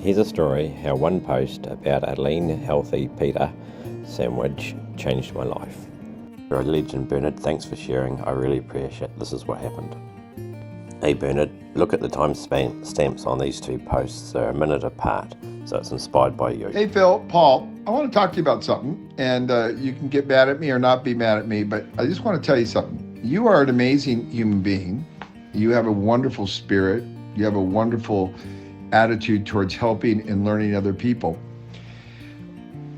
Here's a story how one post about a lean, healthy pita sandwich changed my life. You're a legend, Bernard. Thanks for sharing. I really appreciate it. This is what happened. Hey Bernard, look at the time stamps on these two posts. They're a minute apart, so it's inspired by you. Hey Phil, Paul, I want to talk to you about something, and you can get mad at me or not be mad at me, but I just want to tell you something. You are an amazing human being. You have a wonderful spirit. You have a wonderful attitude towards helping and learning other people.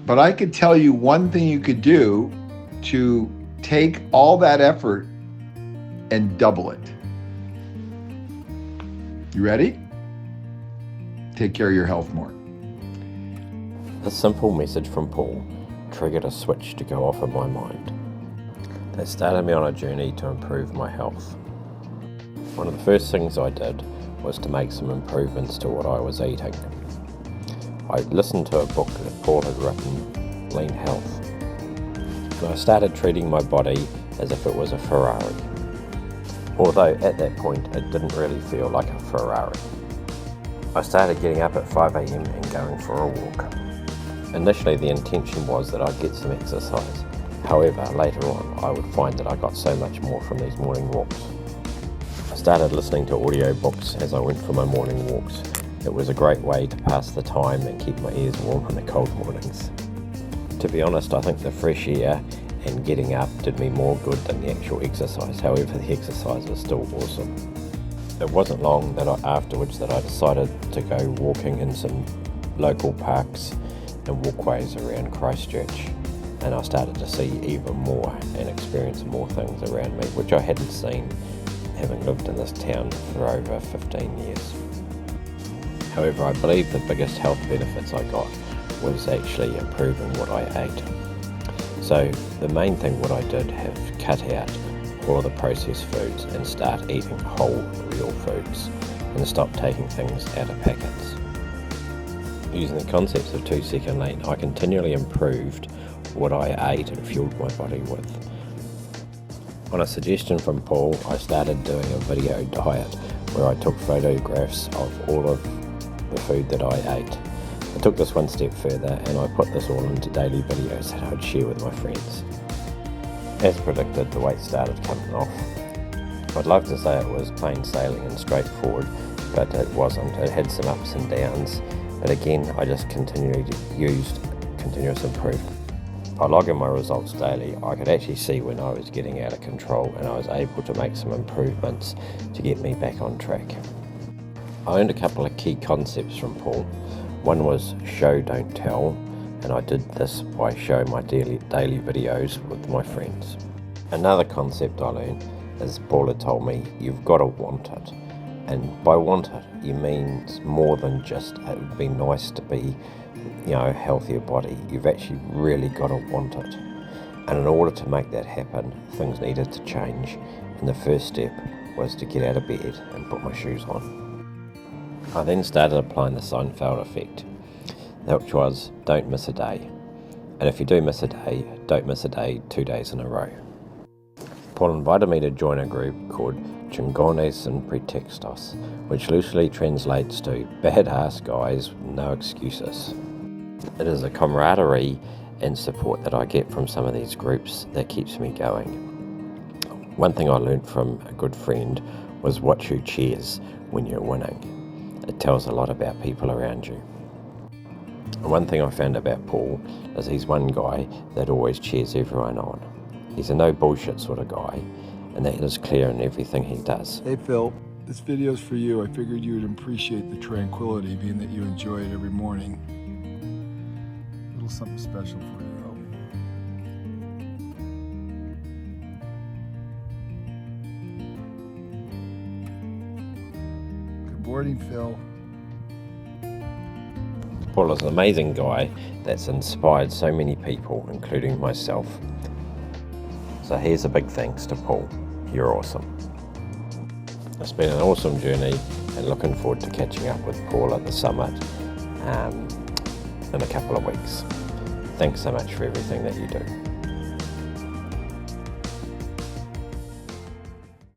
But I could tell you one thing you could do to take all that effort and double it. You ready? Take care of your health more. A simple message from Paul triggered a switch to go off in my mind. That started me on a journey to improve my health. One of the first things I did was to make some improvements to what I was eating. I listened to a book that Paul had written, Lean Health, and I started treating my body as if it was a Ferrari. Although at that point it didn't really feel like a Ferrari. I started getting up at 5 a.m. and going for a walk. Initially the intention was that I'd get some exercise. However, later on I would find that I got so much more from these morning walks. I started listening to audiobooks as I went for my morning walks. It was a great way to pass the time and keep my ears warm on the cold mornings. To be honest, I think the fresh air and getting up did me more good than the actual exercise. However, the exercise was still awesome. It wasn't long afterwards that I decided to go walking in some local parks and walkways around Christchurch, and I started to see even more and experience more things around me which I hadn't seen having lived in this town for over 15 years. However, I believe the biggest health benefits I got was actually improving what I ate. So the main thing what I did have cut out all of the processed foods and start eating whole, real foods and stop taking things out of packets. Using the concepts of 2 Second Lean, I continually improved what I ate and fueled my body with. On a suggestion from Paul, I started doing a video diet where I took photographs of all of the food that I ate. I took this one step further and I put this all into daily videos that I'd share with my friends. As predicted, the weight started coming off. I'd love to say it was plain sailing and straightforward, but it wasn't. It had some ups and downs, but again, I just continually used continuous improvement. By logging my results daily, I could actually see when I was getting out of control, and I was able to make some improvements to get me back on track. I learned a couple of key concepts from Paul. One was show, don't tell, and I did this by showing my daily videos with my friends. Another concept I learned is Paul had told me, you've got to want it. And by want it, he means more than just it would be nice to be, a healthier body. You've actually really got to want it. And in order to make that happen, things needed to change. And the first step was to get out of bed and put my shoes on. I then started applying the Seinfeld effect, which was don't miss a day. And if you do miss a day, don't miss a day 2 days in a row. Paul invited me to join a group called Chingones Sin Pretextos, which loosely translates to badass guys, no excuses. It is a camaraderie and support that I get from some of these groups that keeps me going. One thing I learned from a good friend was watch who cheers when you're winning. It tells a lot about people around you. And one thing I found about Paul is he's one guy that always cheers everyone on. He's a no bullshit sort of guy, and that is clear in everything he does. Hey Phil, this video's for you. I figured you would appreciate the tranquility, being that you enjoy it every morning. A little something special for you, though. Good morning, Phil. Paul is an amazing guy that's inspired so many people, including myself. So here's a big thanks to Paul. You're awesome. It's been an awesome journey and looking forward to catching up with Paul at the summit in a couple of weeks. Thanks so much for everything that you do.